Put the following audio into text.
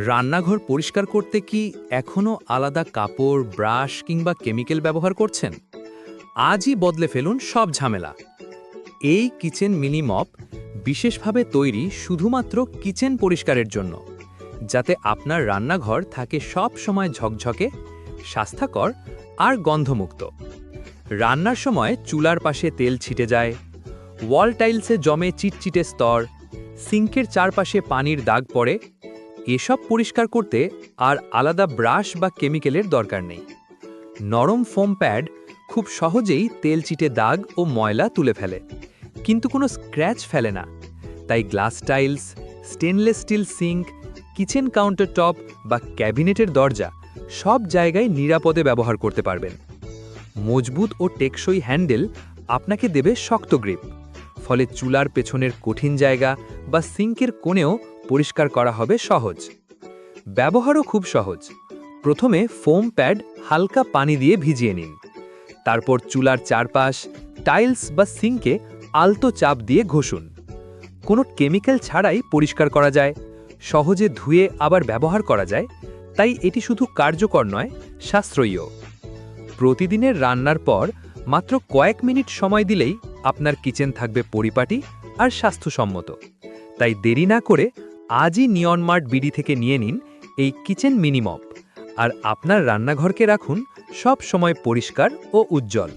রান্নাঘর পরিষ্কার করতে কি এখনও আলাদা কাপড়, ব্রাশ কিংবা কেমিক্যাল ব্যবহার করছেন? আজই বদলে ফেলুন সব ঝামেলা। এই কিচেন মিনি মপ বিশেষভাবে তৈরি শুধুমাত্র কিচেন পরিষ্কারের জন্য, যাতে আপনার রান্নাঘর থাকে সব সময় ঝকঝকে, স্বাস্থ্যকর আর গন্ধমুক্ত। রান্নার সময় চুলার পাশে তেল ছিটে যায়, ওয়াল টাইলসে জমে চিটচিটে স্তর, সিঙ্কের চারপাশে পানির দাগ পড়ে, এসব পরিষ্কার করতে আর আলাদা ব্রাশ বা কেমিক্যালের দরকার নেই। নরম ফোম প্যাড খুব সহজেই তেল চিটে দাগ ও ময়লা তুলে ফেলে, কিন্তু কোনো স্ক্র্যাচ ফেলে না। তাই glass tiles, stainless steel sink, kitchen counter top বা ক্যাবিনেটের দরজা সব জায়গায় নিরাপদে ব্যবহার করতে পারবেন। মজবুত ও টেকসই হ্যান্ডেল আপনাকে দেবে শক্ত গ্রিপ, ফলে চুলার পেছনের কঠিন জায়গা বা সিঙ্কের কোণেও পরিষ্কার করা হবে সহজ। ব্যবহারও খুব সহজ। প্রথমে ফোম প্যাড হালকা পানি দিয়ে ভিজিয়ে নিন। তারপর চুলার চারপাশ, টাইলস বা সিঙ্কে আলতো চাপ দিয়ে ঘষুন। কোনো কেমিক্যাল ছাড়াই পরিষ্কার করা যায়, সহজে ধুয়ে আবার ব্যবহার করা যায়, তাই এটি শুধু কার্যকর নয়, সাশ্রয়ীও। প্রতিদিনের রান্নার পর মাত্র কয়েক মিনিট সময় দিলেই আপনার কিচেন থাকবে পরিপাটি আর স্বাস্থ্যসম্মত। তাই দেরি না করে আজই নিয়ন মার্ট বিডি থেকে নিয়ে নিন এই কিচেন মিনি মপ, আর আপনার রান্নাঘরকে রাখুন সব সময় পরিষ্কার ও উজ্জ্বল।